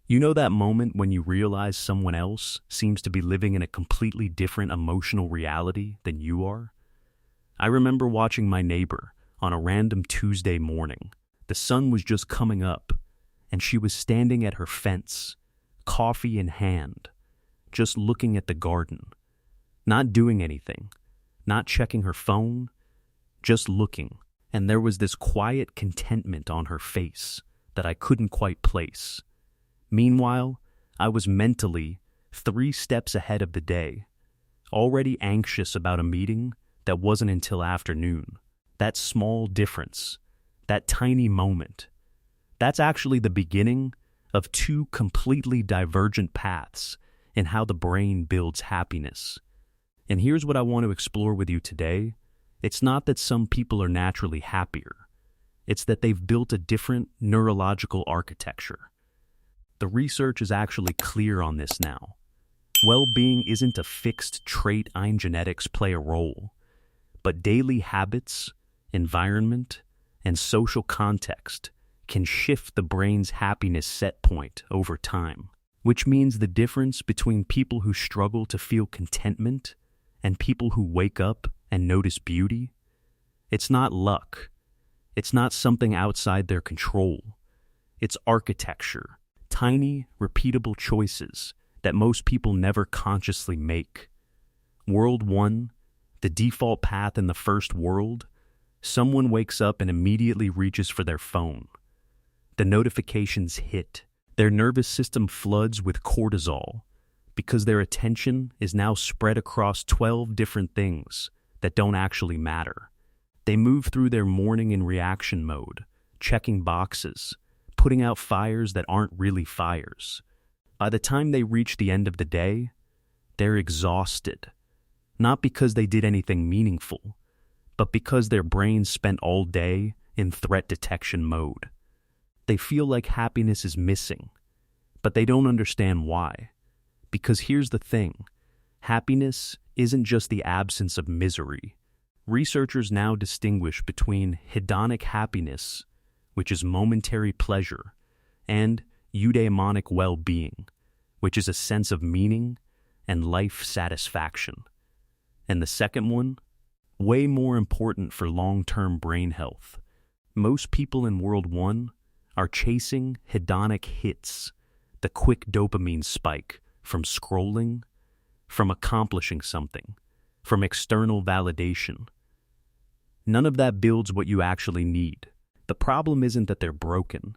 You know that moment when you realize someone else seems to be living in a completely different emotional reality than you are? I remember watching my neighbor on a random Tuesday morning. The sun was just coming up, and she was standing at her fence, coffee in hand, just looking at the garden, not doing anything, not checking her phone, just looking. And there was this quiet contentment on her face that I couldn't quite place. Meanwhile, I was mentally 3 steps ahead of the day, already anxious about a meeting that wasn't until afternoon. That small difference, that tiny moment, that's actually the beginning of 2 completely divergent paths in how the brain builds happiness. And here's what I want to explore with you today. It's not that some people are naturally happier. It's that they've built a different neurological architecture. The research is actually clear on this now. Well-being isn't a fixed trait. Genetics play a role, but daily habits, environment, and social context can shift the brain's happiness set point over time, which means the difference between people who struggle to feel contentment and people who wake up and notice beauty, it's not luck. It's not something outside their control. It's architecture, tiny, repeatable choices that most people never consciously make. World 1, the default path in the first world, someone wakes up and immediately reaches for their phone. The notifications hit. Their nervous system floods with cortisol because their attention is now spread across 12 different things that don't actually matter. They move through their morning in reaction mode, checking boxes, putting out fires that aren't really fires. By the time they reach the end of the day, they're exhausted, not because they did anything meaningful, but because their brains spent all day in threat detection mode. They feel like happiness is missing, but they don't understand why. Because here's the thing, happiness isn't just the absence of misery. Researchers now distinguish between hedonic happiness, which is momentary pleasure, and eudaimonic well-being, which is a sense of meaning and life satisfaction. And the second one, way more important for long-term brain health. Most people in World 1 are chasing hedonic hits, the quick dopamine spike from scrolling, from accomplishing something, from external validation. None of that builds what you actually need. The problem isn't that they're broken.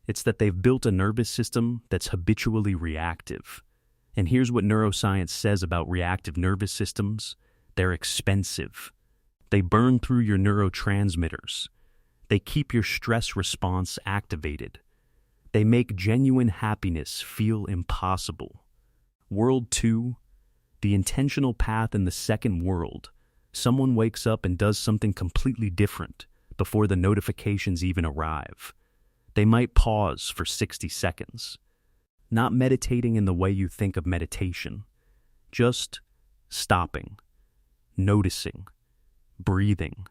It's that they've built a nervous system that's habitually reactive. And here's what neuroscience says about reactive nervous systems. They're expensive. They burn through your neurotransmitters. They keep your stress response activated. They make genuine happiness feel impossible. World 2, the intentional path in the second world. Someone wakes up and does something completely different before the notifications even arrive. They might pause for 60 seconds, not meditating in the way you think of meditation, just stopping, noticing, breathing.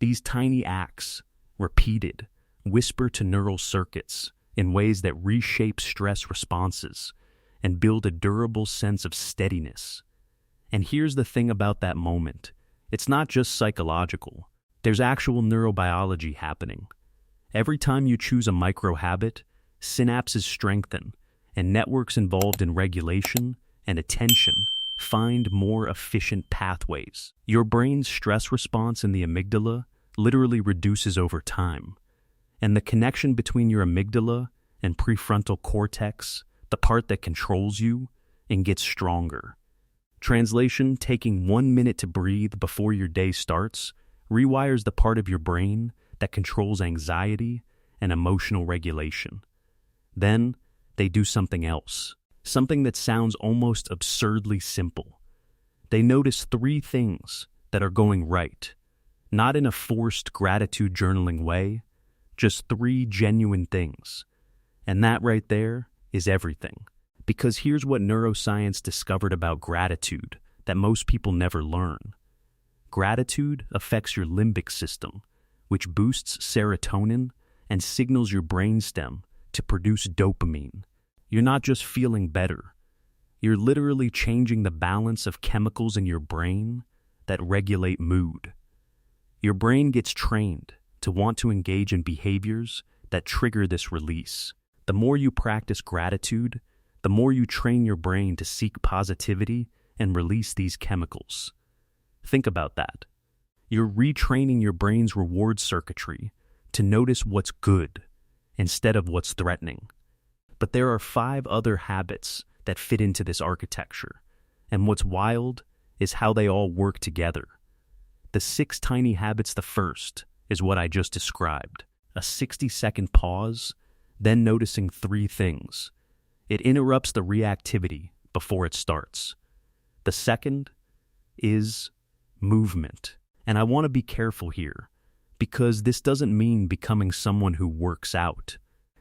These tiny acts, repeated, whisper to neural circuits in ways that reshape stress responses and build a durable sense of steadiness. And here's the thing about that moment. It's not just psychological. There's actual neurobiology happening. Every time you choose a micro-habit, synapses strengthen, and networks involved in regulation and attention find more efficient pathways. Your brain's stress response in the amygdala literally reduces over time, and the connection between your amygdala and prefrontal cortex, the part that controls you, and gets stronger. Translation, taking 1 minute to breathe before your day starts rewires the part of your brain that controls anxiety and emotional regulation. Then, they do something else, something that sounds almost absurdly simple. They notice 3 things that are going right, not in a forced gratitude journaling way, just 3 genuine things. And that right there is everything. Because here's what neuroscience discovered about gratitude that most people never learn. Gratitude affects your limbic system, which boosts serotonin and signals your brainstem to produce dopamine, You're not just feeling better. You're literally changing the balance of chemicals in your brain that regulate mood. Your brain gets trained to want to engage in behaviors that trigger this release. The more you practice gratitude, the more you train your brain to seek positivity and release these chemicals. Think about that. You're retraining your brain's reward circuitry to notice what's good instead of what's threatening. But there are 5 other habits that fit into this architecture, and what's wild is how they all work together. The 6 tiny habits, the first is what I just described, a 60-second pause, then noticing 3 things. It interrupts the reactivity before it starts. The second is movement. And I want to be careful here, because this doesn't mean becoming someone who works out.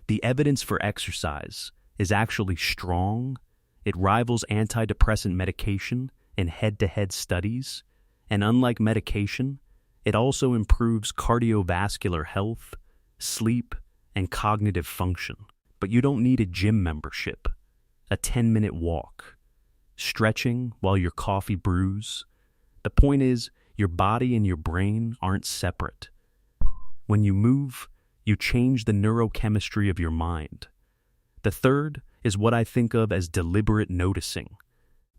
The evidence for exercise is actually strong. It rivals antidepressant medication in head-to-head studies, and unlike medication, it also improves cardiovascular health, sleep, and cognitive function. But you don't need a gym membership, a 10-minute walk, stretching while your coffee brews. The point is, your body and your brain aren't separate. When you move, you change the neurochemistry of your mind. The third is what I think of as deliberate noticing.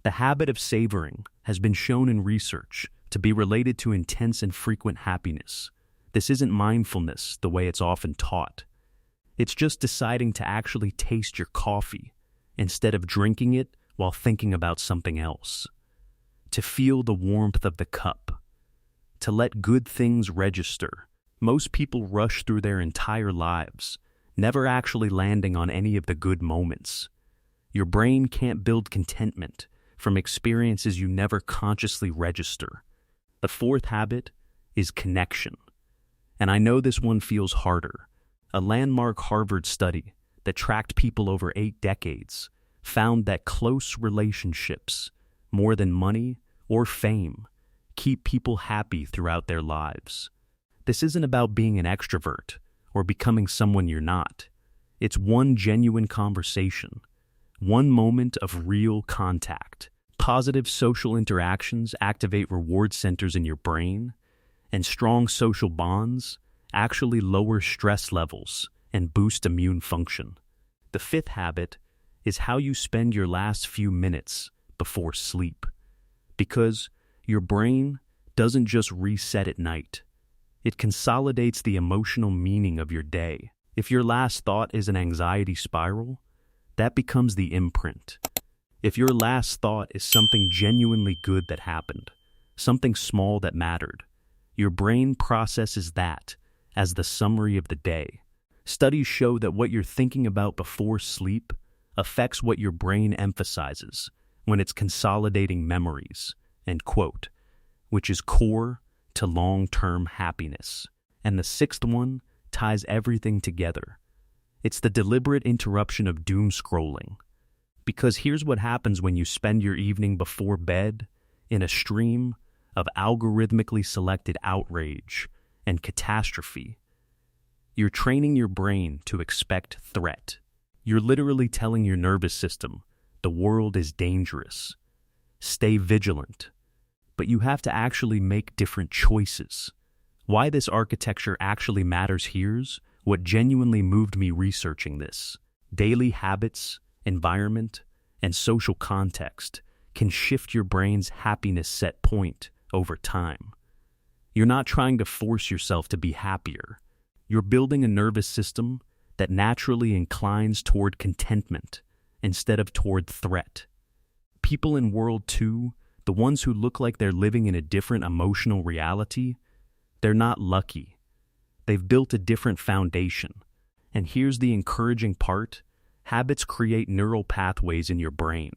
The habit of savoring has been shown in research to be related to intense and frequent happiness. This isn't mindfulness the way it's often taught. It's just deciding to actually taste your coffee instead of drinking it while thinking about something else. To feel the warmth of the cup. To let good things register. Most people rush through their entire lives, never actually landing on any of the good moments. Your brain can't build contentment from experiences you never consciously register. The fourth habit is connection. And I know this one feels harder. A landmark Harvard study that tracked people over 8 decades found that close relationships, more than money or fame, keep people happy throughout their lives. This isn't about being an extrovert or becoming someone you're not. It's one genuine conversation, one moment of real contact. Positive social interactions activate reward centers in your brain, and strong social bonds actually lower stress levels and boost immune function. The fifth habit is how you spend your last few minutes before sleep. Because your brain doesn't just reset at night. It consolidates the emotional meaning of your day. If your last thought is an anxiety spiral, that becomes the imprint. If your last thought is something genuinely good that happened, something small that mattered, your brain processes that as the summary of the day. Studies show that what you're thinking about before sleep affects what your brain emphasizes when it's consolidating memories, end quote, which is core to long-term happiness. And the sixth one ties everything together. It's the deliberate interruption of doom scrolling. Because here's what happens when you spend your evening before bed in a stream of algorithmically selected outrage and catastrophe. You're training your brain to expect threat. You're literally telling your nervous system, the world is dangerous. Stay vigilant. But you have to actually make different choices. Why this architecture actually matters here's what genuinely moved me researching this. Daily habits, environment, and social context can shift your brain's happiness set point over time. You're not trying to force yourself to be happier. You're building a nervous system that naturally inclines toward contentment instead of toward threat. People in World 2, the ones who look like they're living in a different emotional reality, they're not lucky. They've built a different foundation. And here's the encouraging part. Habits create neural pathways in your brain.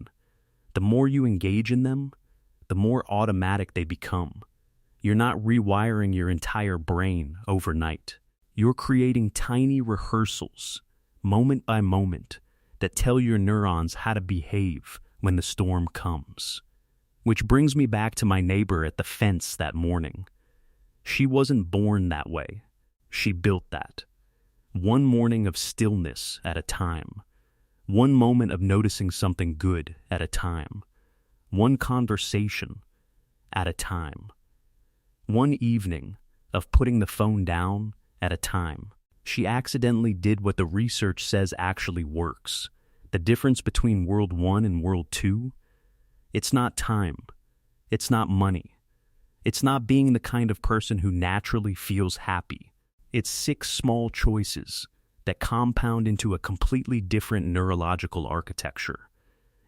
The more you engage in them, the more automatic they become. You're not rewiring your entire brain overnight. You're creating tiny rehearsals, moment by moment, that tell your neurons how to behave when the storm comes. Which brings me back to my neighbor at the fence that morning. She wasn't born that way. She built that. One morning of stillness at a time. One moment of noticing something good at a time. One conversation at a time. One evening of putting the phone down at a time. She accidentally did what the research says actually works. The difference between World 1 and World 2? It's not time. It's not money. It's not being the kind of person who naturally feels happy. It's 6 small choices that compound into a completely different neurological architecture.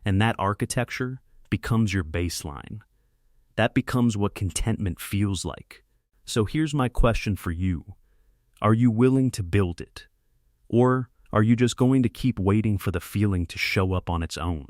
And that architecture becomes your baseline. That becomes what contentment feels like. So here's my question for you. Are you willing to build it? Or are you just going to keep waiting for the feeling to show up on its own?